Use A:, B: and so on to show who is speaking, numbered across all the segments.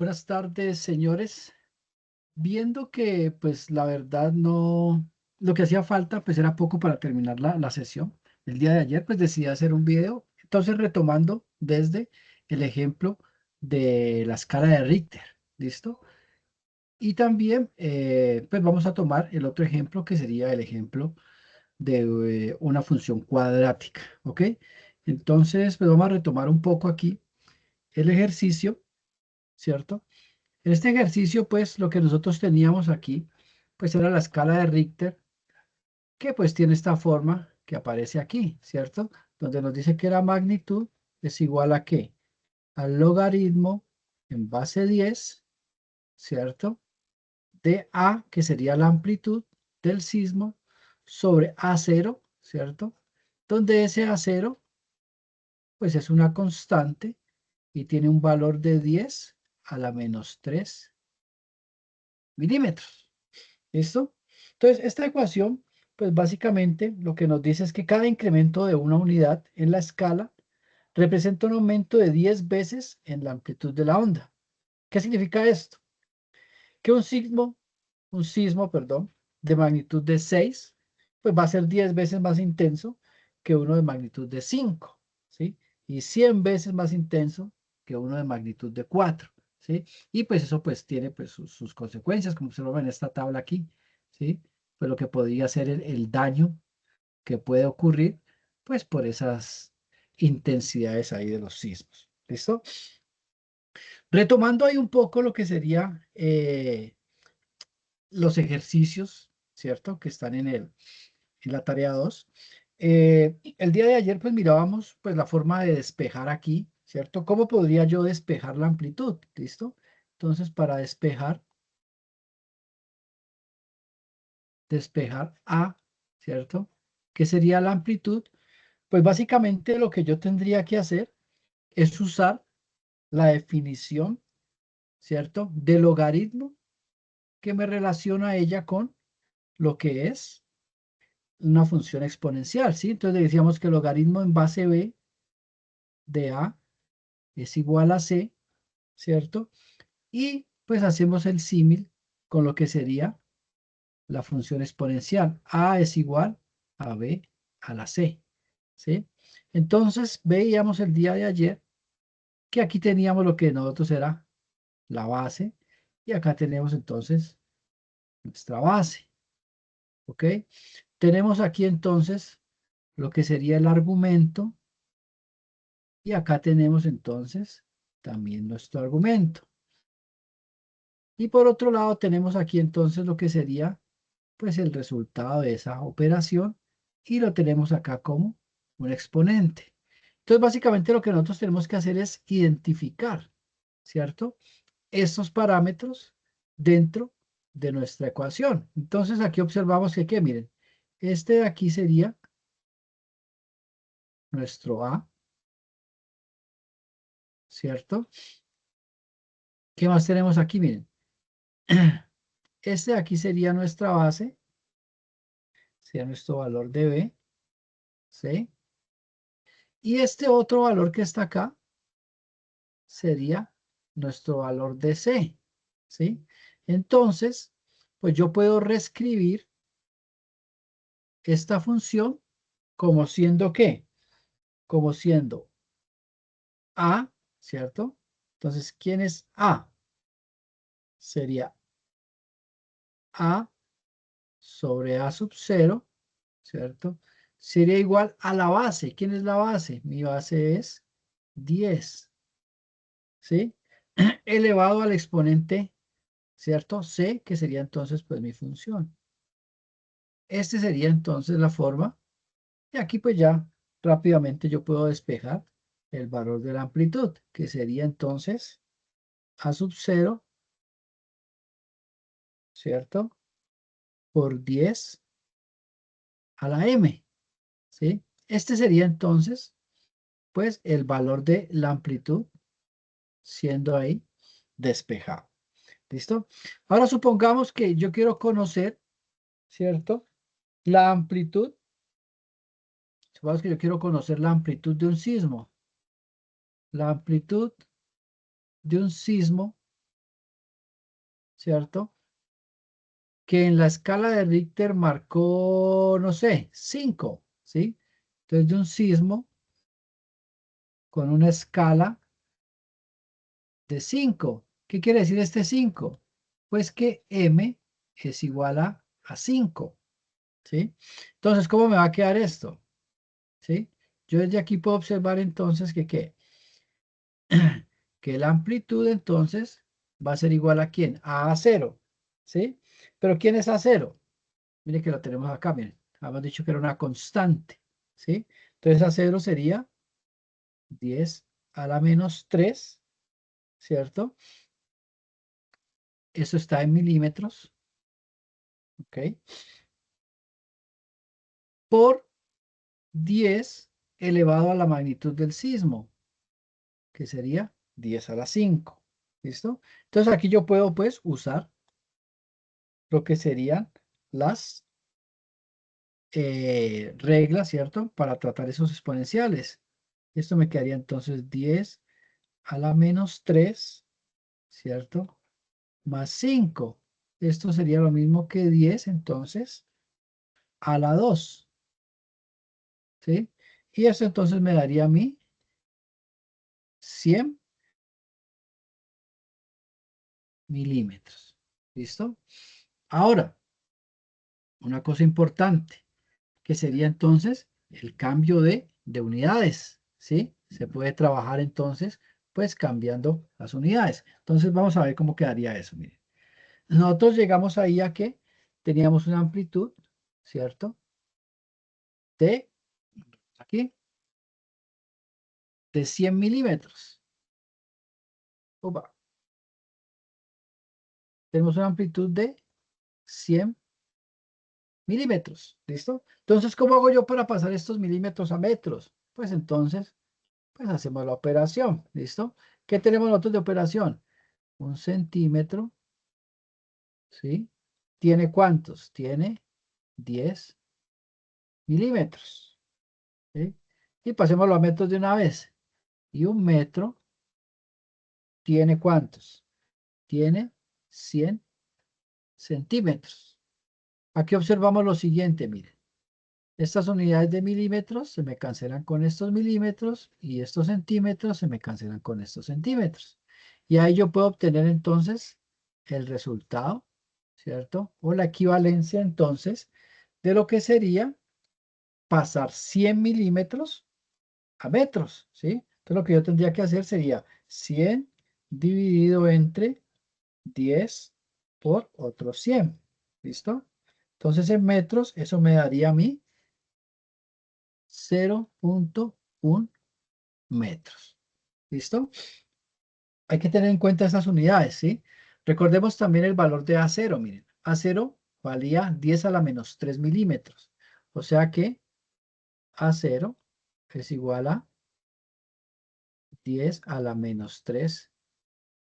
A: Buenas tardes, señores. Viendo que, pues, la verdad no, lo que hacía falta, pues, era poco para terminar la sesión. El día de ayer, pues, decidí hacer un video. Entonces, retomando desde el ejemplo de la escala de Richter, ¿listo? Y también, pues, vamos a tomar el otro ejemplo, que sería el ejemplo de una función cuadrática, ¿ok? Entonces, pues, vamos a retomar un poco aquí el ejercicio, ¿cierto? En este ejercicio, pues, lo que nosotros teníamos aquí, pues, era la escala de Richter, que pues tiene esta forma que aparece aquí, ¿cierto? Donde nos dice que la magnitud es igual a ¿qué? Al logaritmo en base 10, ¿cierto? De A, que sería la amplitud del sismo, sobre A0, ¿cierto? Donde ese A0, pues, es una constante y tiene un valor de 10 a la menos 3 milímetros. ¿Listo? Entonces, esta ecuación, pues básicamente lo que nos dice es que cada incremento de una unidad en la escala representa un aumento de 10 veces en la amplitud de la onda. ¿Qué significa esto? Que un sismo, perdón, de magnitud de 6, pues va a ser 10 veces más intenso que uno de magnitud de 5, ¿sí? Y 100 veces más intenso que uno de magnitud de 4, ¿sí? Y pues eso pues tiene pues sus consecuencias, como se lo ve en esta tabla aquí, ¿sí? Pues lo que podría ser el daño que puede ocurrir, pues por esas intensidades ahí de los sismos, ¿listo? Retomando ahí un poco lo que sería los ejercicios, ¿cierto? Que están en la tarea 2. El día de ayer, pues mirábamos pues la forma de despejar aquí, ¿cierto? ¿Cómo podría yo despejar la amplitud? ¿Listo? Entonces, para despejar A, ¿cierto? ¿Qué sería la amplitud? Pues básicamente lo que yo tendría que hacer es usar la definición, ¿cierto? De logaritmo que me relaciona ella con lo que es una función exponencial, ¿sí? Entonces decíamos que el logaritmo en base b de a es igual a c, ¿cierto? Y pues hacemos el símil con lo que sería la función exponencial. A es igual a b a la c, ¿sí? Entonces veíamos el día de ayer que aquí teníamos lo que nosotros era la base y acá tenemos entonces nuestra base, ¿ok? Tenemos aquí entonces lo que sería el argumento y acá tenemos entonces también nuestro argumento. Y por otro lado tenemos aquí entonces lo que sería pues el resultado de esa operación y lo tenemos acá como un exponente. Entonces básicamente lo que nosotros tenemos que hacer es identificar, ¿cierto? Estos parámetros dentro de nuestra ecuación. Entonces aquí observamos que, miren, este de aquí sería nuestro A, ¿cierto? ¿Qué más tenemos aquí? Miren, este de aquí sería nuestra base, sería nuestro valor de B, ¿sí? Y este otro valor que está acá sería nuestro valor de C, ¿sí? Entonces, pues yo puedo reescribir esta función como siendo ¿qué? Como siendo A, ¿cierto? Entonces, ¿quién es A? Sería A sobre A sub 0, ¿cierto? Sería igual a la base. ¿Quién es la base? Mi base es 10, ¿sí? Elevado al exponente, ¿cierto? C, que sería entonces pues mi función. Este sería entonces la forma. Y aquí pues ya rápidamente yo puedo despejar el valor de la amplitud, que sería entonces A sub 0, ¿cierto? Por 10 a la M, ¿sí? Este sería entonces pues el valor de la amplitud siendo ahí despejado. ¿Listo? Ahora supongamos que yo quiero conocer, ¿cierto? La amplitud. Supongamos que yo quiero conocer la amplitud de un sismo. La amplitud de un sismo ¿cierto? Que en la escala de Richter marcó, no sé, 5, ¿sí? Entonces, de un sismo con una escala de 5. ¿Qué quiere decir este 5? Pues que M es igual a 5, ¿sí? Entonces, ¿cómo me va a quedar esto? ¿Sí? Yo desde aquí puedo observar entonces que, ¿qué? Que la amplitud entonces va a ser igual a ¿quién? A A0, ¿sí? Pero ¿quién es A0? Mire que lo tenemos acá, miren. Habíamos dicho que era una constante, ¿sí? Entonces A0 sería 10 a la menos 3, ¿cierto? Eso está en milímetros, ¿ok? Por 10 elevado a la magnitud del sismo, que sería 10 a la 5, ¿listo? Entonces aquí yo puedo pues usar lo que serían las reglas, ¿cierto? Para tratar esos exponenciales. Esto me quedaría entonces 10 a la menos 3, ¿cierto? Más 5. Esto sería lo mismo que 10 entonces a la 2, ¿sí? Y eso entonces me daría a mí 100 milímetros. ¿Listo? Ahora, una cosa importante, que sería entonces el cambio de unidades, ¿sí? Se puede trabajar entonces, pues cambiando las unidades. Entonces vamos a ver cómo quedaría eso. Miren. Nosotros llegamos ahí a que teníamos una amplitud, ¿cierto? De, aquí, de 100 milímetros. Opa. Tenemos una amplitud de 100 milímetros, ¿listo? Entonces, ¿cómo hago yo para pasar estos milímetros a metros? Pues entonces, pues hacemos la operación, ¿listo? ¿Qué tenemos nosotros de operación? Un centímetro, ¿sí? ¿Tiene cuántos? Tiene 10 milímetros, ¿sí? Y pasémoslo a metros de una vez. Y un metro tiene cuántos? Tiene 100 centímetros. Aquí observamos lo siguiente, miren. Estas unidades de milímetros se me cancelan con estos milímetros y estos centímetros se me cancelan con estos centímetros. Y ahí yo puedo obtener entonces el resultado, ¿cierto? O la equivalencia entonces de lo que sería pasar 100 milímetros a metros, ¿sí? Entonces lo que yo tendría que hacer sería 100 dividido entre 10 por otros 100, ¿listo? Entonces en metros eso me daría a mí 0.1 metros. ¿Listo? Hay que tener en cuenta esas unidades, ¿sí? Recordemos también el valor de A0. Miren, A0 valía 10 a la menos 3 milímetros. O sea que A0 es igual a 10 a la menos 3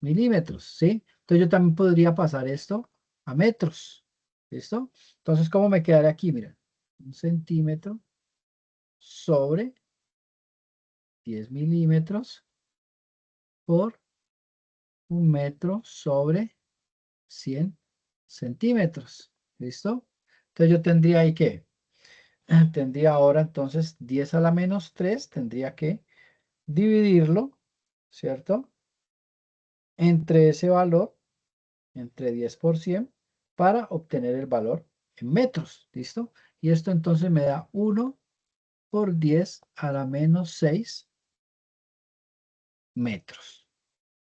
A: milímetros, ¿sí? Entonces yo también podría pasar esto a metros. ¿Listo? Entonces, ¿cómo me quedaría aquí? Miren, un centímetro sobre 10 milímetros por un metro sobre 100 centímetros. ¿Listo? Entonces yo tendría ahí que, tendría ahora entonces 10 a la menos 3, tendría que dividirlo, ¿cierto? Entre ese valor, entre 10 por 100, para obtener el valor en metros. ¿Listo? Y esto entonces me da 1 por 10 a la menos 6 metros.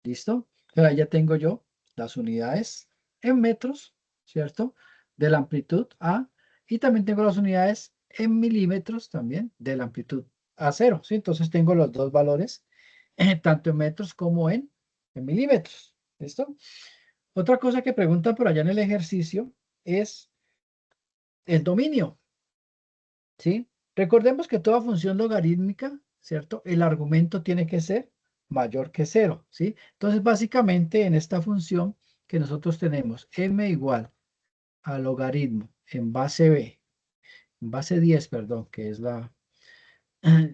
A: ¿Listo? Pero ahí ya tengo yo las unidades en metros, ¿cierto? De la amplitud A. Y también tengo las unidades en milímetros también de la amplitud A0, ¿sí? Entonces tengo los dos valores, tanto en metros como en milímetros. ¿Listo? Otra cosa que preguntan por allá en el ejercicio es el dominio, ¿sí? Recordemos que toda función logarítmica, ¿cierto? El argumento tiene que ser mayor que 0, ¿sí? Entonces, básicamente en esta función que nosotros tenemos m igual a logaritmo en base b, en base 10, perdón, que es la,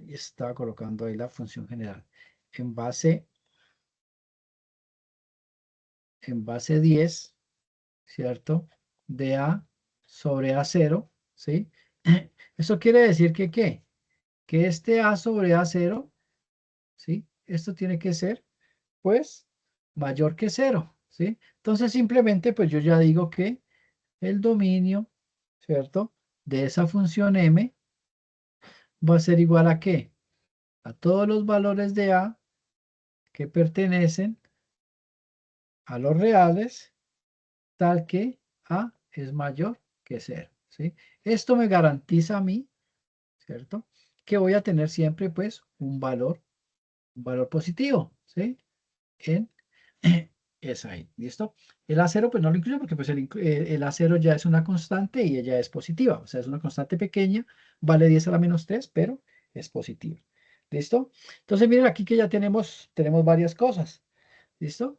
A: estaba colocando ahí la función general, en base 10, ¿cierto? De A sobre A0, ¿sí? Eso quiere decir que, ¿qué? Que este A sobre A0, ¿sí? Esto tiene que ser, pues, mayor que 0, ¿sí? Entonces, simplemente, pues yo ya digo que el dominio, ¿cierto? De esa función M va a ser igual a ¿qué? A todos los valores de A que pertenecen a los reales, tal que A es mayor que 0, ¿sí? Esto me garantiza a mí, ¿cierto? Que voy a tener siempre, pues, un valor positivo, ¿sí? En es ahí, ¿listo? El A0 pues no lo incluyo porque pues el A0 ya es una constante y ella es positiva, o sea, es una constante pequeña, vale 10 a la menos 3, pero es positiva, ¿listo? Entonces miren aquí que ya tenemos varias cosas, ¿listo?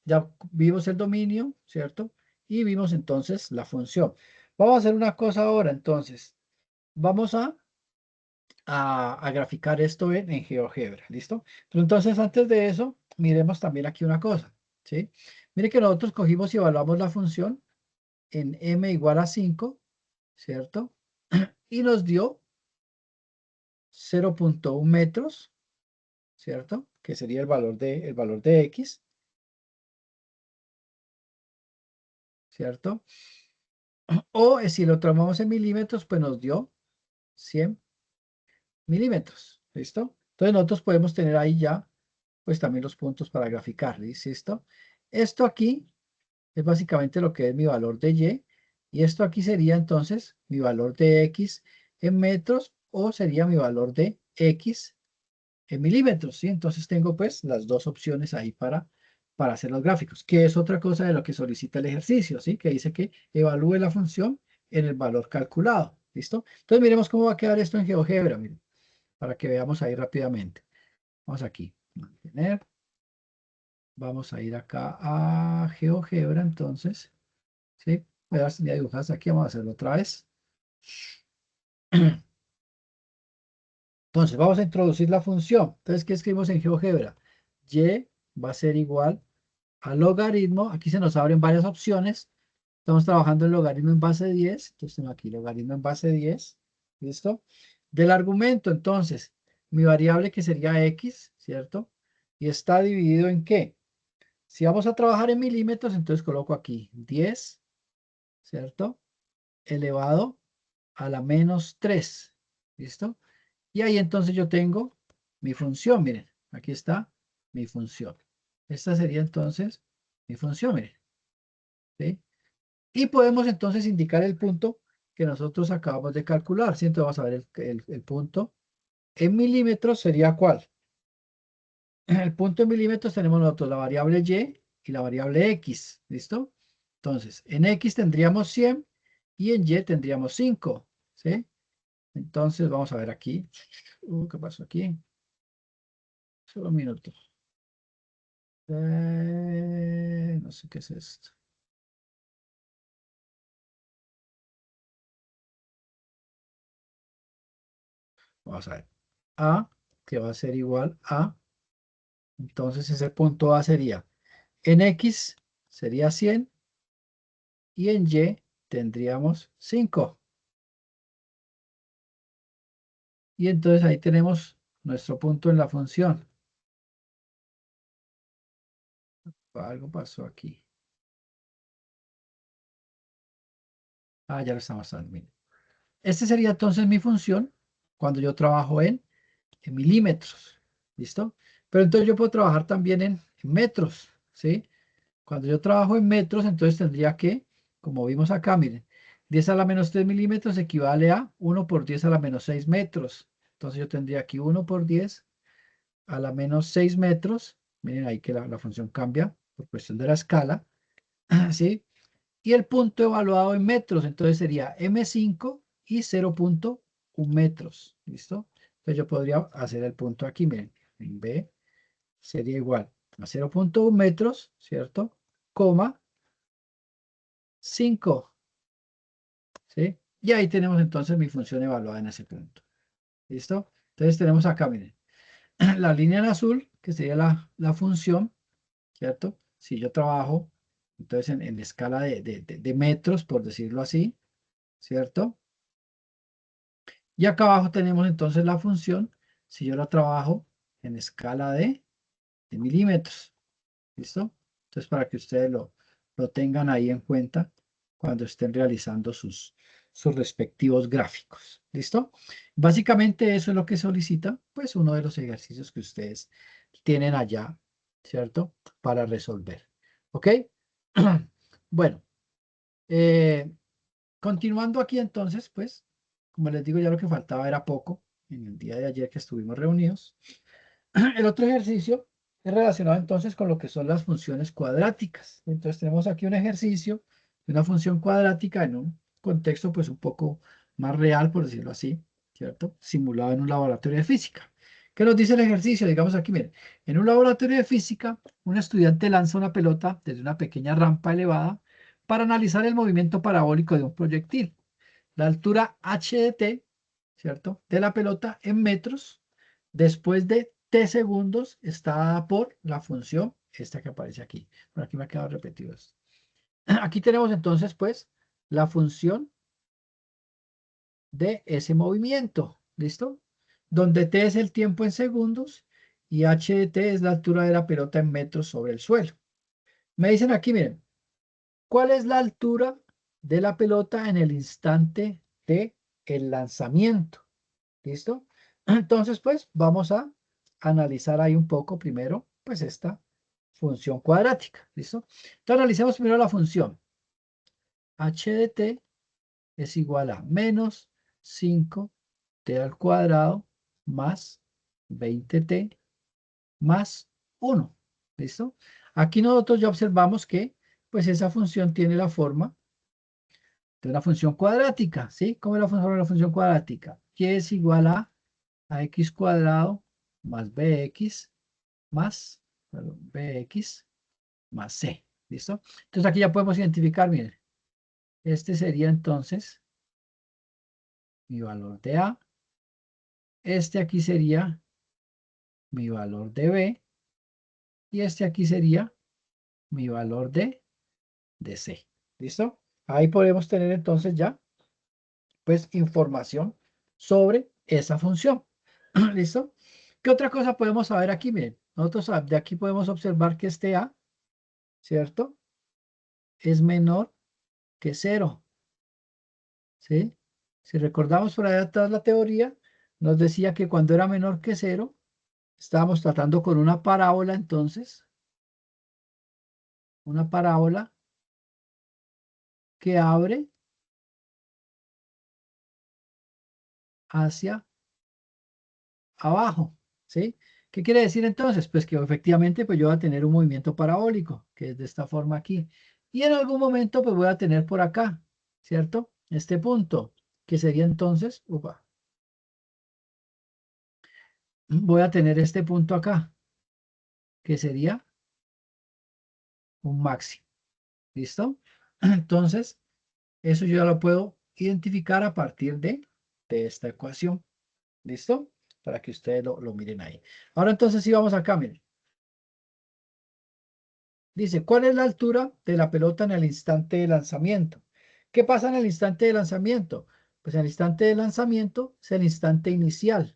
A: Ya vimos el dominio, ¿cierto? Y vimos entonces la función. Vamos a hacer una cosa ahora, entonces, vamos a graficar esto en GeoGebra, ¿listo? Pero entonces, antes de eso, miremos también aquí una cosa, ¿sí? Mire que nosotros cogimos y evaluamos la función en m igual a 5, ¿cierto? Y nos dio 0,1 metros, ¿cierto? Que sería el valor de x, ¿cierto? O si lo tomamos en milímetros, pues nos dio 100 milímetros, ¿listo? Entonces nosotros podemos tener ahí ya, pues también los puntos para graficar, ¿listo? Esto aquí es básicamente lo que es mi valor de y esto aquí sería entonces mi valor de x en metros o sería mi valor de x en milímetros, ¿sí? Entonces tengo pues las dos opciones ahí para hacer los gráficos, que es otra cosa de lo que solicita el ejercicio, ¿sí? Que dice que evalúe la función en el valor calculado, ¿listo? Entonces miremos cómo va a quedar esto en GeoGebra, miren, para que veamos ahí rápidamente. Vamos aquí, mantener. Vamos a ir acá a GeoGebra, entonces, ¿sí? Voy a dibujar aquí, vamos a hacerlo otra vez. Entonces, vamos a introducir la función. Entonces, ¿qué escribimos en GeoGebra? Y va a ser igual al logaritmo. Aquí se nos abren varias opciones. Estamos trabajando en logaritmo en base 10. Entonces, tengo aquí logaritmo en base 10. ¿Listo? Del argumento, entonces, mi variable que sería x, ¿cierto? Y está dividido en ¿qué? Si vamos a trabajar en milímetros, entonces coloco aquí 10, ¿cierto? Elevado a la menos 3. ¿Listo? Y ahí entonces yo tengo mi función, miren, aquí está mi función. Esta sería entonces mi función, miren. ¿Sí? Y podemos entonces indicar el punto que nosotros acabamos de calcular, ¿sí? Entonces vamos a ver el punto. En milímetros sería ¿cuál? El punto en milímetros tenemos nosotros la variable y la variable x, ¿listo? Entonces, en x tendríamos 100 y en y tendríamos 5, ¿sí? Entonces, vamos a ver aquí. ¿Qué pasó aquí? Solo un minuto. No sé qué es esto. Vamos a ver. A, que va a ser igual a, entonces ese punto A sería, en X sería 100 y en Y tendríamos 5. Y entonces ahí tenemos nuestro punto en la función. Algo pasó aquí. Ah, ya lo estamos dando. Miren. Este sería entonces mi función cuando yo trabajo en milímetros. ¿Listo? Pero entonces yo puedo trabajar también en metros. ¿Sí? Cuando yo trabajo en metros, entonces tendría que, como vimos acá, miren, 10 a la menos 3 milímetros equivale a 1 por 10 a la menos 6 metros. Entonces yo tendría aquí 1 por 10 a la menos 6 metros. Miren ahí que la función cambia por cuestión de la escala. ¿Sí? Y el punto evaluado en metros, entonces sería M5 y 0,1 metros. ¿Listo? Entonces yo podría hacer el punto aquí, miren, en B sería igual a 0,1 metros, ¿cierto? Coma 5, ¿sí? Y ahí tenemos entonces mi función evaluada en ese punto. ¿Listo? Entonces tenemos acá, miren, la línea en azul, que sería la función, ¿cierto? Si yo trabajo Entonces, en escala de metros, por decirlo así, ¿cierto? Y acá abajo tenemos entonces la función, si yo la trabajo en escala de milímetros, ¿listo? Entonces, para que ustedes lo tengan ahí en cuenta cuando estén realizando sus respectivos gráficos, ¿listo? Básicamente eso es lo que solicita, pues, uno de los ejercicios que ustedes tienen allá, ¿cierto? Para resolver, ¿ok? Bueno, eh, continuando aquí entonces, pues, como les digo, ya lo que faltaba era poco en el día de ayer que estuvimos reunidos. El otro ejercicio es relacionado entonces con lo que son las funciones cuadráticas. Entonces tenemos aquí un ejercicio de una función cuadrática en un contexto pues un poco más real, por decirlo así, ¿cierto? Simulado en un laboratorio de física. ¿Qué nos dice el ejercicio? Digamos aquí, miren, en un laboratorio de física, un estudiante lanza una pelota desde una pequeña rampa elevada para analizar el movimiento parabólico de un proyectil. La altura h de t, ¿cierto? De la pelota en metros, después de t segundos, está dada por la función, esta que aparece aquí. Por aquí me ha quedado repetido esto. Aquí tenemos entonces, pues, la función de ese movimiento, ¿listo? Donde t es el tiempo en segundos y h de t es la altura de la pelota en metros sobre el suelo. Me dicen aquí, miren, ¿cuál es la altura de la pelota en el instante de el lanzamiento? ¿Listo? Entonces, pues vamos a analizar ahí un poco primero, pues esta función cuadrática. ¿Listo? Entonces, analicemos primero la función. h de t es igual a menos 5t al cuadrado más 20t más 1. ¿Listo? Aquí nosotros ya observamos que pues esa función tiene la forma de una función cuadrática, ¿sí? ¿Cómo es la forma de la función cuadrática? Que es igual a x cuadrado más bx más, perdón, bx más c, ¿listo? Entonces aquí ya podemos identificar, miren, este sería entonces mi valor de a, este aquí sería mi valor de b, y este aquí sería mi valor de c, ¿listo? Ahí podemos tener entonces ya, pues, información sobre esa función, ¿listo? ¿Qué otra cosa podemos saber aquí? Miren, nosotros de aquí podemos observar que este a, ¿cierto? Es menor que cero, ¿sí? Si recordamos por ahí atrás la teoría, nos decía que cuando era menor que cero, estábamos tratando con una parábola, entonces, una parábola que abre hacia abajo, ¿sí? ¿Qué quiere decir entonces? Pues que efectivamente pues yo voy a tener un movimiento parabólico, que es de esta forma aquí. Y en algún momento pues voy a tener por acá, ¿cierto? Este punto, que sería entonces, voy a tener este punto acá, que sería un máximo. ¿Listo? Entonces, eso yo ya lo puedo identificar a partir de esta ecuación. ¿Listo? Para que ustedes lo miren ahí. Ahora entonces sí vamos acá, miren. Dice, ¿cuál es la altura de la pelota en el instante de lanzamiento? ¿Qué pasa en el instante de lanzamiento? Pues el instante de lanzamiento es el instante inicial.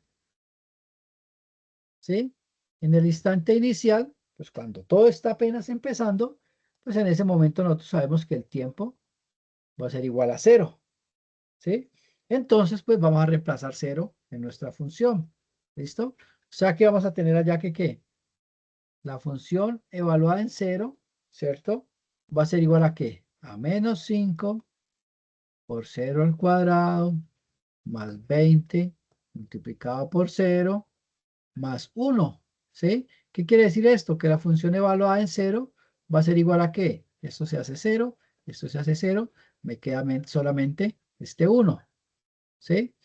A: ¿Sí? En el instante inicial, pues cuando todo está apenas empezando, pues en ese momento nosotros sabemos que el tiempo va a ser igual a cero. ¿Sí? Entonces, pues vamos a reemplazar cero en nuestra función. ¿Listo? O sea que vamos a tener allá que ¿qué? La función evaluada en cero, ¿cierto? Va a ser igual a ¿qué? A menos 5 por 0 al cuadrado más 20 multiplicado por cero más 1. ¿Sí? ¿Qué quiere decir esto? Que la función evaluada en cero va a ser igual a ¿qué? Esto se hace cero, esto se hace cero, me queda solamente este 1. ¿Sí?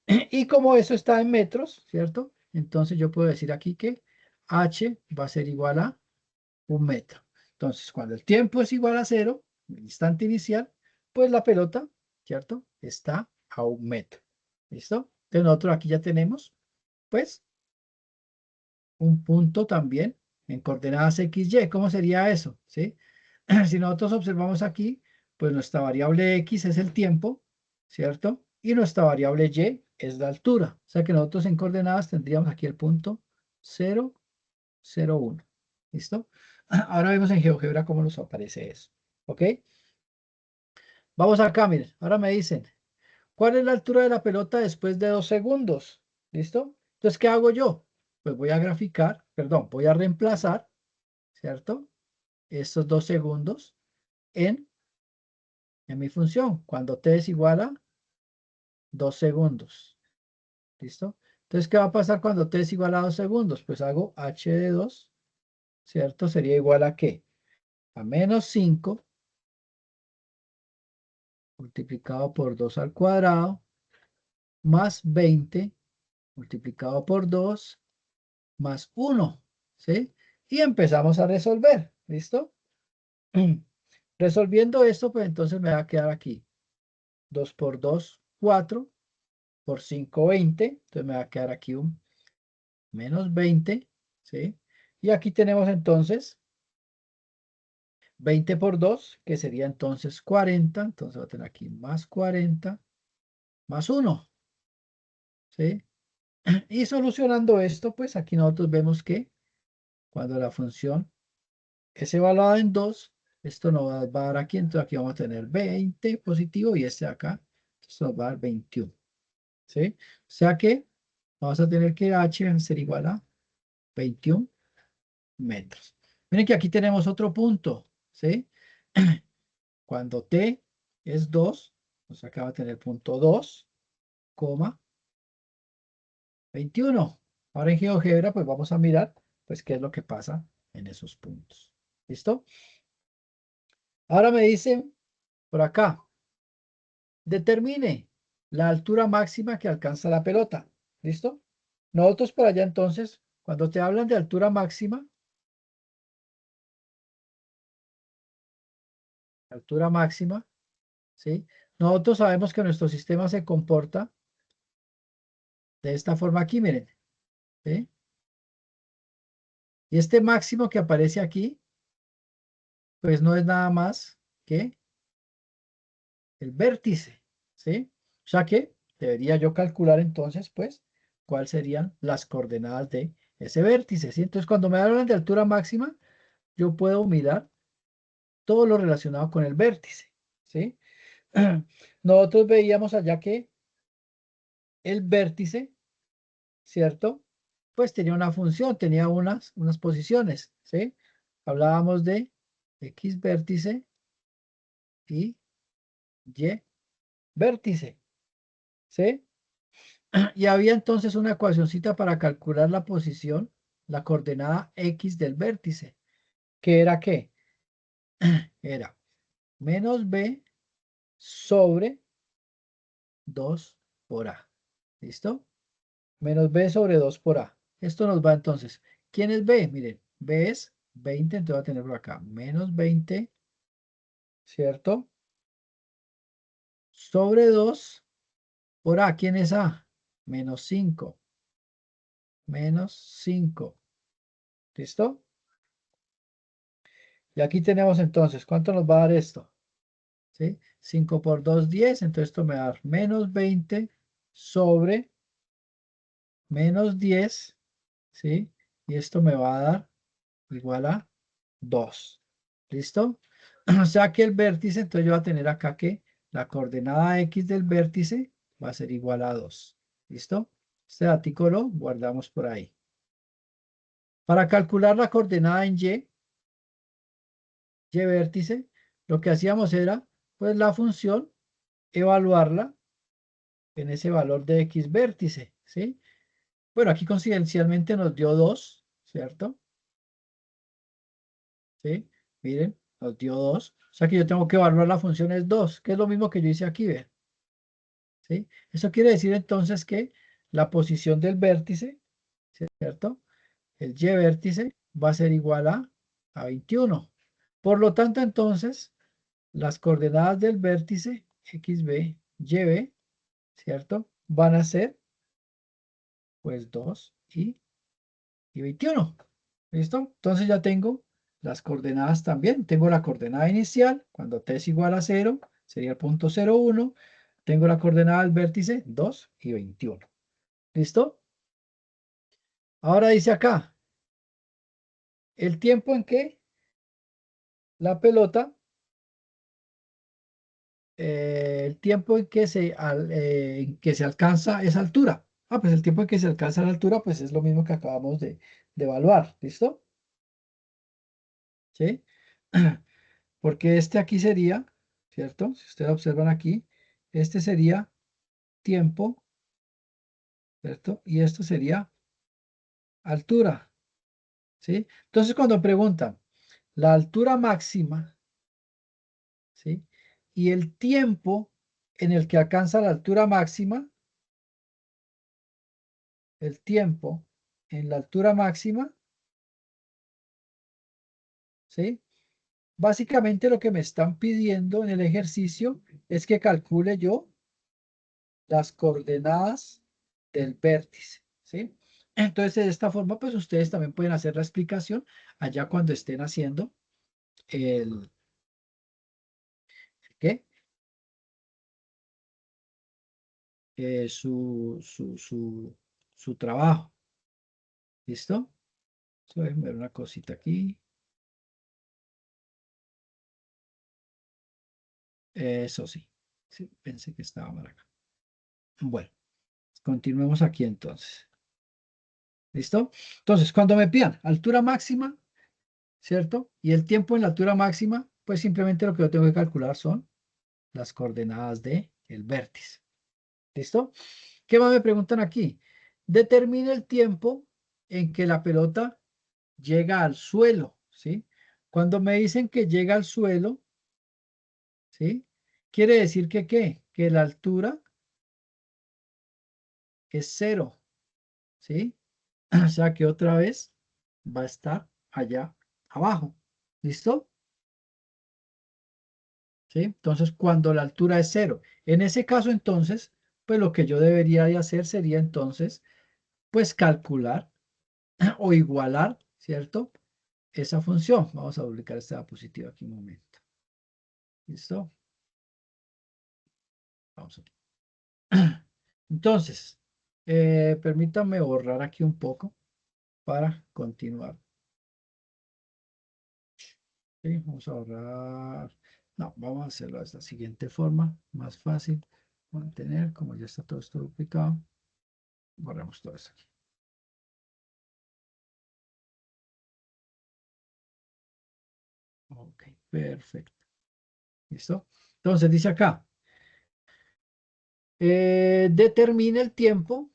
A: Y como eso está en metros, ¿cierto? Entonces yo puedo decir aquí que h va a ser igual a 1 metro. Entonces, cuando el tiempo es igual a cero, el instante inicial, pues la pelota, ¿cierto? Está a 1 metro. ¿Listo? Entonces nosotros aquí ya tenemos, pues, un punto también en coordenadas x, y. ¿Cómo sería eso? ¿Sí? si nosotros observamos aquí, pues nuestra variable X es el tiempo, ¿cierto? Y nuestra variable Y es la altura. O sea que nosotros en coordenadas tendríamos aquí el punto 0, 0, 1. ¿Listo? Ahora vemos en GeoGebra cómo nos aparece eso. ¿Ok? Vamos acá, miren. Ahora me dicen, ¿cuál es la altura de la pelota después de 2 segundos? ¿Listo? Entonces, ¿qué hago yo? Pues voy a graficar, perdón, voy a reemplazar, ¿cierto? Estos 2 segundos en, en mi función, cuando t es igual a 2 segundos. ¿Listo? Entonces, ¿qué va a pasar cuando t es igual a 2 segundos? Pues hago h de 2, ¿cierto? Sería igual a ¿qué? A menos 5 multiplicado por 2 al cuadrado más 20 multiplicado por 2 más 1, ¿sí? Y empezamos a resolver, ¿listo? Resolviendo esto, pues entonces me va a quedar aquí 2 por 2, 4, por 5, 20, entonces me va a quedar aquí un menos 20, ¿sí? Y aquí tenemos entonces 20 por 2, que sería entonces 40, entonces va a tener aquí más 40, más 1, ¿sí? Y solucionando esto, pues aquí nosotros vemos que cuando la función es evaluada en 2, esto nos va a dar aquí, entonces aquí vamos a tener 20 positivo y este de acá, esto nos va a dar 21, ¿sí? O sea que vamos a tener que h va a ser igual a 21 metros. Miren que aquí tenemos otro punto, ¿sí? Cuando t es 2, pues acá va a tener punto 2, 21. Ahora en GeoGebra, pues vamos a mirar, pues, qué es lo que pasa en esos puntos. ¿Listo? Ahora me dicen por acá, determine la altura máxima que alcanza la pelota. ¿Listo? Nosotros por allá entonces, cuando te hablan de altura máxima, ¿sí? Nosotros sabemos que nuestro sistema se comporta de esta forma aquí, miren, ¿sí? Y este máximo que aparece aquí, pues no es nada más que el vértice, ¿sí? O sea que debería yo calcular entonces, pues, cuáles serían las coordenadas de ese vértice, ¿sí? Entonces, cuando me hablan de altura máxima, yo puedo mirar todo lo relacionado con el vértice, ¿sí? Nosotros veíamos allá que el vértice, ¿cierto? Pues tenía una función, tenía unas posiciones, ¿sí? Hablábamos de X vértice y Y vértice, ¿sí? Y había entonces una ecuacioncita para calcular la posición, la coordenada X del vértice, que era ¿qué? Era menos B sobre 2 por A. ¿Listo? Menos B sobre 2 por A. Esto nos va entonces. ¿Quién es B? Miren, B es 20, entonces va a tener por acá menos 20, ¿cierto? Sobre 2 por A. ¿Quién es A? Menos 5. Menos 5. ¿Listo? Y aquí tenemos entonces, ¿cuánto nos va a dar esto? ¿Sí? 5 por 2, 10. Entonces esto me va a dar menos 20 sobre menos 10. ¿Sí? Y esto me va a dar igual a 2. ¿Listo? O sea que el vértice, entonces yo voy a tener acá que la coordenada X del vértice va a ser igual a 2. ¿Listo? Este dato lo guardamos por ahí. Para calcular la coordenada en Y vértice, lo que hacíamos era, pues la función, evaluarla en ese valor de X vértice, ¿sí? Bueno, aquí coincidencialmente nos dio 2, ¿cierto? ¿Sí? Miren, nos dio 2. O sea que yo tengo que evaluar la función es 2, que es lo mismo que yo hice aquí, ¿ve? ¿Sí? Eso quiere decir entonces que la posición del vértice, ¿cierto? El Y vértice va a ser igual a 21. Por lo tanto, entonces, las coordenadas del vértice XB, YB, ¿cierto? Van a ser, pues, 2 y 21. ¿Listo? Entonces ya tengo Las coordenadas también. Tengo la coordenada inicial, cuando t es igual a 0, sería el punto 0,1. Tengo la coordenada del vértice, 2 y 21. ¿Listo? Ahora dice acá, el tiempo en que la pelota, el tiempo en que se alcanza esa altura. Ah, pues el tiempo en que se alcanza la altura, pues es lo mismo que acabamos de evaluar. ¿Listo? ¿Sí? Porque este aquí sería, ¿cierto? Si ustedes observan aquí, este sería tiempo, ¿cierto? Y esto sería altura, ¿sí? Entonces, cuando preguntan la altura máxima, ¿sí? Y el tiempo en el que alcanza la altura máxima, el tiempo en la altura máxima, ¿sí? Básicamente lo que me están pidiendo en el ejercicio es que calcule yo las coordenadas del vértice, ¿sí? Entonces, de esta forma, pues ustedes también pueden hacer la explicación allá cuando estén haciendo el, ¿qué? Su trabajo. ¿Listo? Voy a ver una cosita aquí. Eso sí. Sí, pensé que estaba mal acá. Bueno, continuemos aquí entonces. ¿Listo? Entonces, cuando me pidan altura máxima, ¿cierto? Y el tiempo en la altura máxima, pues simplemente lo que yo tengo que calcular son las coordenadas del vértice. ¿Listo? ¿Qué más me preguntan aquí? Determine el tiempo en que la pelota llega al suelo, ¿sí? Cuando me dicen que llega al suelo, ¿sí? Quiere decir que ¿qué? Que la altura es 0, ¿sí? O sea que otra vez va a estar allá abajo. ¿Listo? ¿Sí? Entonces, cuando la altura es 0. En ese caso, entonces, pues lo que yo debería de hacer sería entonces, pues calcular o igualar, ¿cierto? Esa función. Vamos a publicar esta diapositiva aquí un momento. ¿Listo? Vamos a... Entonces, permítanme borrar aquí un poco para continuar. ¿Sí? Vamos a borrar. No, vamos a hacerlo de esta siguiente forma, más fácil. Mantener, como ya está todo esto duplicado, borramos todo esto aquí. Ok, perfecto. ¿Listo? Entonces dice acá, determine el tiempo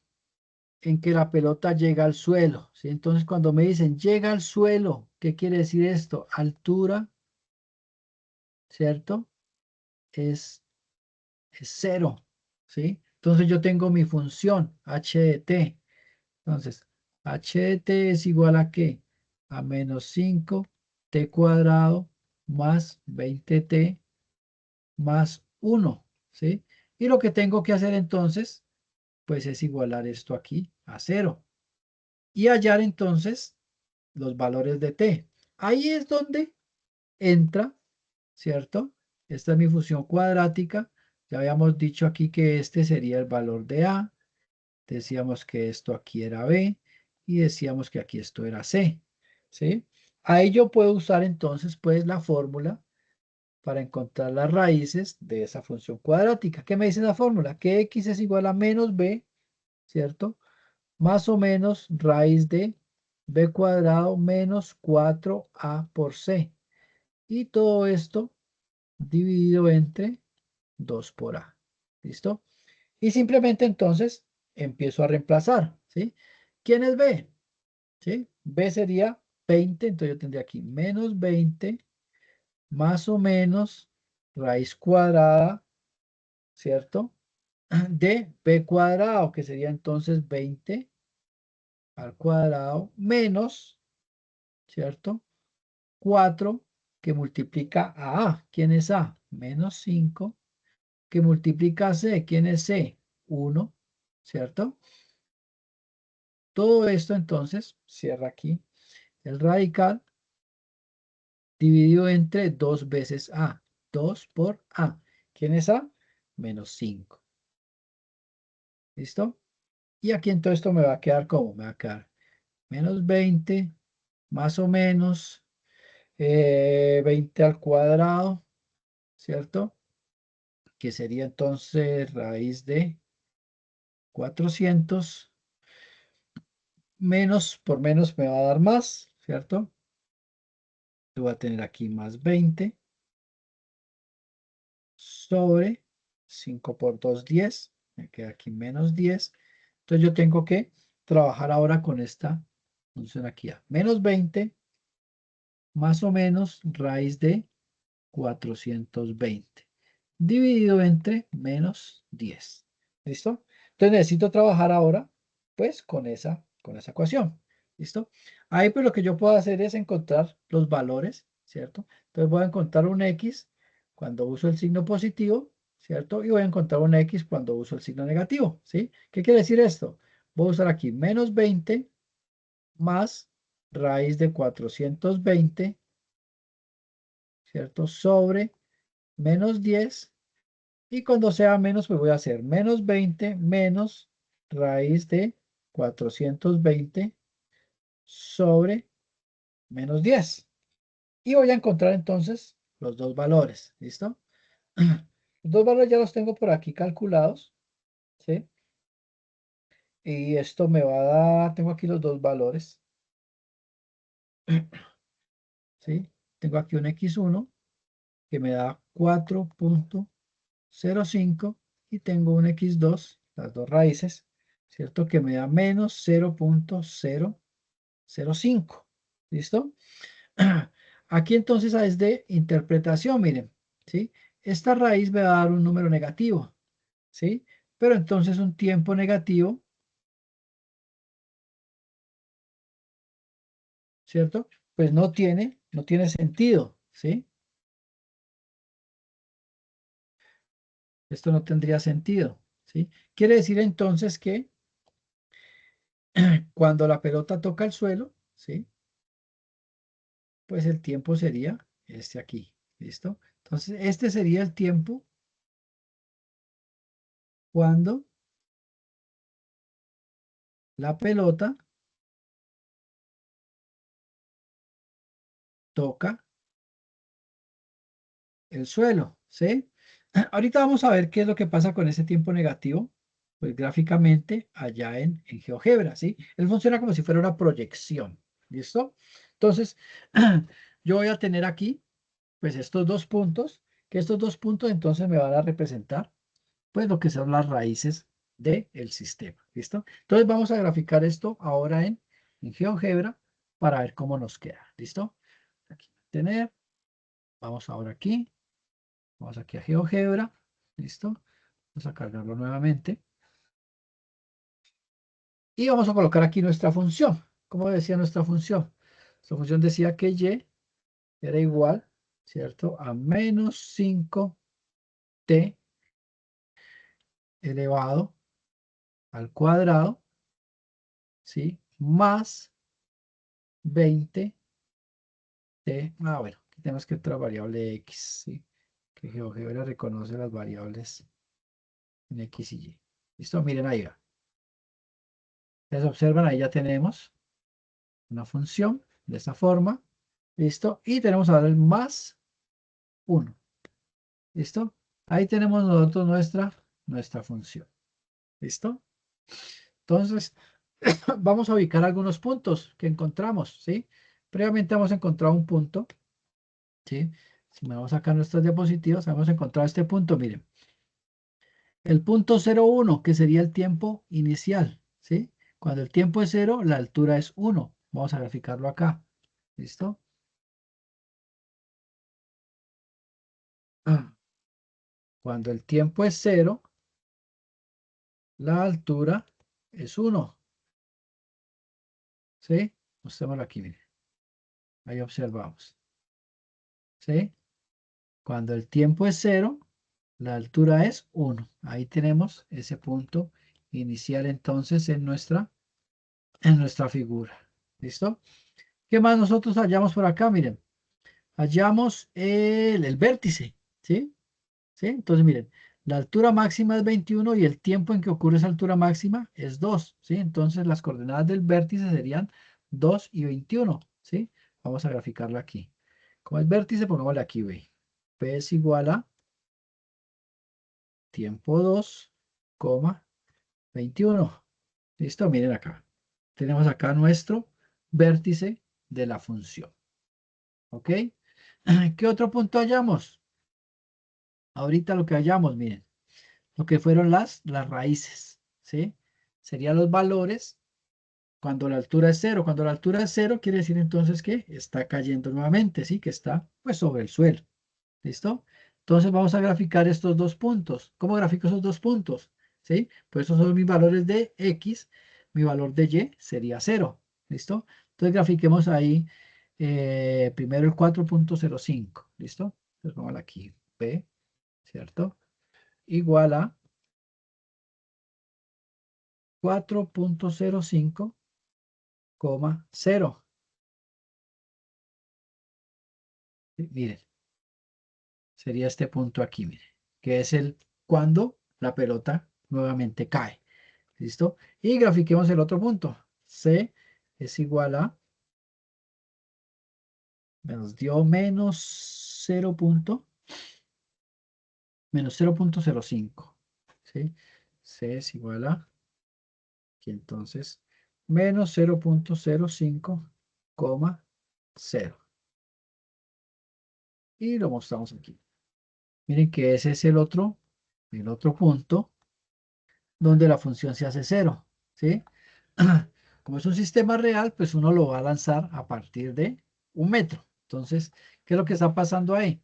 A: en que la pelota llega al suelo, ¿sí? Entonces, cuando me dicen llega al suelo, ¿qué quiere decir esto? Altura, ¿cierto? Es 0, ¿sí? Entonces, yo tengo mi función h de t. Entonces, h de t es igual a ¿qué? A menos 5t cuadrado más 20t más 1, ¿sí? Y lo que tengo que hacer entonces, pues es igualar esto aquí a 0 y hallar entonces los valores de t. Ahí es donde entra, ¿cierto? Esta es mi función cuadrática. Ya habíamos dicho aquí que este sería el valor de a. Decíamos que esto aquí era b y decíamos que aquí esto era c, ¿sí? Ahí yo puedo usar entonces pues la fórmula para encontrar las raíces de esa función cuadrática. ¿Qué me dice la fórmula? Que x es igual a menos b, ¿cierto? Más o menos raíz de b cuadrado menos 4a por c. Y todo esto dividido entre 2 por a. ¿Listo? Y simplemente entonces empiezo a reemplazar, ¿sí? ¿Quién es b? ¿Sí? B sería 20, entonces yo tendría aquí menos 20 más o menos raíz cuadrada, ¿cierto? De b cuadrado, que sería entonces 20 al cuadrado menos, ¿cierto? 4 que multiplica a A. ¿Quién es A? Menos 5 que multiplica a C. ¿Quién es C? 1, ¿cierto? Todo esto entonces, cierra aquí el radical dividido entre 2 veces A. 2 por A. ¿Quién es A? Menos 5. ¿Listo? Y aquí entonces esto me va a quedar como, me va a quedar menos 20, más o menos 20 al cuadrado, ¿cierto? Que sería entonces raíz de 400, menos por menos me va a dar más, ¿cierto? Yo voy a tener aquí más 20 sobre 5 por 2, 10. Me queda aquí menos 10. Entonces yo tengo que trabajar ahora con esta función aquí. Menos 20 más o menos raíz de 420 dividido entre menos 10. ¿Listo? Entonces necesito trabajar ahora pues con esa ecuación. ¿Listo? Ahí pues lo que yo puedo hacer es encontrar los valores, ¿cierto? Entonces voy a encontrar un X cuando uso el signo positivo, ¿cierto? Y voy a encontrar un X cuando uso el signo negativo, ¿sí? ¿Qué quiere decir esto? Voy a usar aquí menos 20 más raíz de 420, ¿cierto? Sobre menos 10. Y cuando sea menos, pues voy a hacer menos 20 menos raíz de 420 sobre menos 10. Y voy a encontrar entonces los dos valores. ¿Listo? Los dos valores ya los tengo por aquí calculados. ¿Sí? Y esto me va a dar, tengo aquí los dos valores. ¿Sí? Tengo aquí un x1 que me da 4,05 y tengo un x2, las dos raíces, ¿cierto? Que me da menos 0,005. ¿Listo? Aquí entonces es de interpretación, miren, ¿sí? Esta raíz me va a dar un número negativo, ¿sí? Pero entonces un tiempo negativo, ¿cierto? Pues no tiene sentido, ¿sí? Esto no tendría sentido, ¿sí? Quiere decir entonces que cuando la pelota toca el suelo, ¿sí? Pues el tiempo sería este aquí, ¿listo? Entonces, este sería el tiempo cuando la pelota toca el suelo, ¿sí? Ahorita vamos a ver qué es lo que pasa con ese tiempo negativo, pues gráficamente allá en GeoGebra, ¿sí? Él funciona como si fuera una proyección, ¿listo? Entonces, yo voy a tener aquí, pues estos dos puntos, que estos dos puntos entonces me van a representar pues lo que son las raíces del sistema. ¿Listo? Entonces vamos a graficar esto ahora en GeoGebra para ver cómo nos queda. ¿Listo? Aquí tener, vamos ahora aquí, vamos aquí a GeoGebra. ¿Listo? Vamos a cargarlo nuevamente. Y vamos a colocar aquí nuestra función. ¿Cómo decía nuestra función? Nuestra función decía que y era igual, ¿cierto? A menos 5t elevado al cuadrado, ¿sí? Más 20 bueno, aquí tenemos que otra variable x, ¿sí? Que GeoGebra reconoce las variables en x y y. ¿Listo? Miren ahí va. Ustedes observan, ahí ya tenemos una función de esta forma. ¿Listo? Y tenemos ahora el más 1. ¿Listo? Ahí tenemos nosotros nuestra función. ¿Listo? Entonces, vamos a ubicar algunos puntos que encontramos, ¿sí? Previamente hemos encontrado un punto, ¿sí? Si me vamos a sacar nuestras diapositivas, hemos encontrado este punto, miren. El punto 0,1, que sería el tiempo inicial, ¿sí? Cuando el tiempo es 0, la altura es 1. Vamos a graficarlo acá. ¿Listo? Cuando el tiempo es 0, la altura es 1. ¿Sí? Mostrémoslo aquí, miren. Ahí observamos. ¿Sí? Cuando el tiempo es 0, la altura es 1. Ahí tenemos ese punto inicial entonces en nuestra figura. ¿Listo? ¿Qué más nosotros hallamos por acá? Miren. hallamos el vértice, ¿sí? ¿Sí? Entonces, miren, la altura máxima es 21 y el tiempo en que ocurre esa altura máxima es 2, ¿sí? Entonces, las coordenadas del vértice serían 2 y 21, ¿sí? Vamos a graficarla aquí. Como es vértice, pongámosle aquí, ve. P es igual a tiempo 2, 21. ¿Listo? Miren acá. Tenemos acá nuestro vértice de la función. ¿Ok? ¿Qué otro punto hallamos? Ahorita lo que hallamos, miren, lo que fueron las raíces, ¿sí? Serían los valores cuando la altura es cero. Cuando la altura es cero, quiere decir entonces que está cayendo nuevamente, ¿sí? Que está, pues, sobre el suelo. ¿Listo? Entonces vamos a graficar estos dos puntos. ¿Cómo grafico esos dos puntos? ¿Sí? Pues esos son mis valores de X. Mi valor de Y sería cero. ¿Listo? Entonces grafiquemos ahí primero el 4.05. ¿Listo? Entonces vamos aquí. P, ¿cierto? Igual a 4.05, 0. Miren, sería este punto aquí, miren, que es el cuando la pelota nuevamente cae. ¿Listo? Y grafiquemos el otro punto. C es igual a, nos dio menos 0.05. ¿Sí? C es igual a, aquí entonces, menos 0.05, 0. Y lo mostramos aquí. Miren que ese es el otro punto donde la función se hace cero. ¿Sí? Como es un sistema real, pues uno lo va a lanzar a partir de 1 metro. Entonces, ¿qué es lo que está pasando ahí?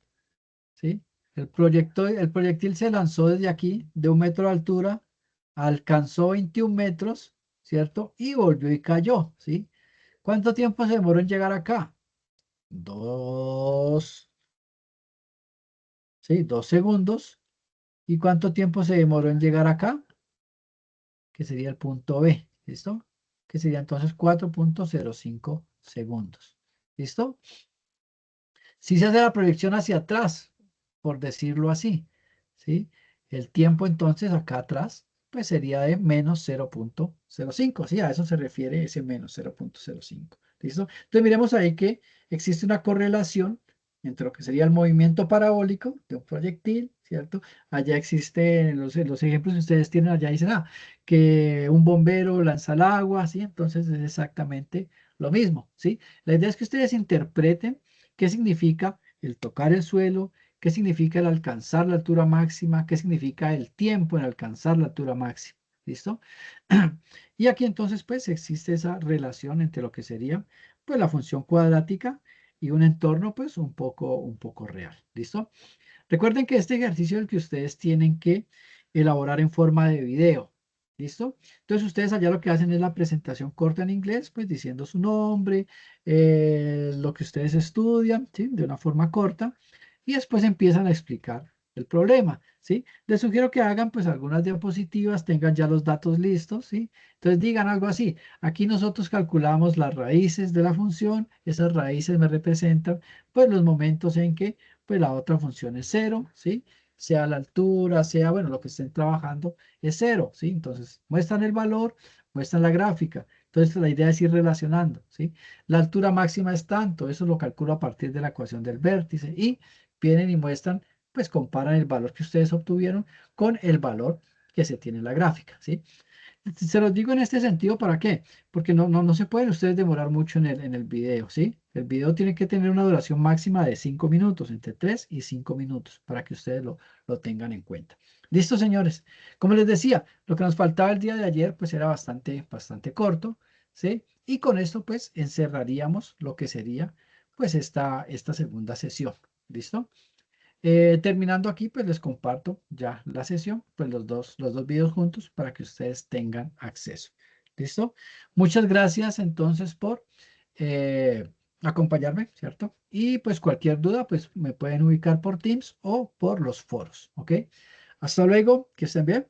A: ¿Sí? El proyectil se lanzó desde aquí, de 1 metro de altura, alcanzó 21 metros, ¿cierto? Y volvió y cayó, ¿sí? ¿Cuánto tiempo se demoró en llegar acá? ¿Sí? 2 segundos. ¿Y cuánto tiempo se demoró en llegar acá? Que sería el punto B, ¿listo? Que sería entonces 4.05 segundos. ¿Listo? Si se hace la proyección hacia atrás, por decirlo así, ¿sí? El tiempo entonces acá atrás, pues sería de menos 0.05, ¿sí? A eso se refiere ese menos 0.05, ¿listo? Entonces miremos ahí que existe una correlación entre lo que sería el movimiento parabólico de un proyectil, ¿cierto? Allá existen los ejemplos que ustedes tienen allá, dicen, que un bombero lanza el agua, ¿sí? Entonces es exactamente lo mismo, ¿sí? La idea es que ustedes interpreten qué significa el tocar el suelo, qué significa el alcanzar la altura máxima, qué significa el tiempo en alcanzar la altura máxima. ¿Listo? Y aquí entonces pues existe esa relación entre lo que sería pues la función cuadrática y un entorno pues un poco real. ¿Listo? Recuerden que este ejercicio es el que ustedes tienen que elaborar en forma de video. ¿Listo? Entonces ustedes allá lo que hacen es la presentación corta en inglés, pues diciendo su nombre, lo que ustedes estudian, ¿sí? De una forma corta, y después empiezan a explicar el problema, ¿sí? Les sugiero que hagan pues algunas diapositivas, tengan ya los datos listos, ¿sí? Entonces digan algo así, aquí nosotros calculamos las raíces de la función, esas raíces me representan pues los momentos en que pues la otra función es cero, ¿sí? Sea la altura, sea, bueno, lo que estén trabajando es cero, ¿sí? Entonces, muestran el valor, muestran la gráfica. Entonces, la idea es ir relacionando, ¿sí? La altura máxima es tanto, eso lo calculo a partir de la ecuación del vértice y vienen y muestran, pues comparan el valor que ustedes obtuvieron con el valor que se tiene en la gráfica, ¿sí? Se los digo en este sentido, ¿para qué? Porque no se pueden ustedes demorar mucho en el video, ¿sí? El video tiene que tener una duración máxima de 5 minutos, entre 3 y 5 minutos, para que ustedes lo tengan en cuenta. Listo, señores. Como les decía, lo que nos faltaba el día de ayer, pues era bastante corto, ¿sí? Y con esto, pues, encerraríamos lo que sería, pues, esta segunda sesión. ¿Listo? Terminando aquí, pues les comparto ya la sesión, pues los dos videos juntos para que ustedes tengan acceso. ¿Listo? Muchas gracias entonces por eh, acompañarme, ¿cierto? Y pues cualquier duda, pues me pueden ubicar por Teams o por los foros, ¿ok? Hasta luego, que estén bien.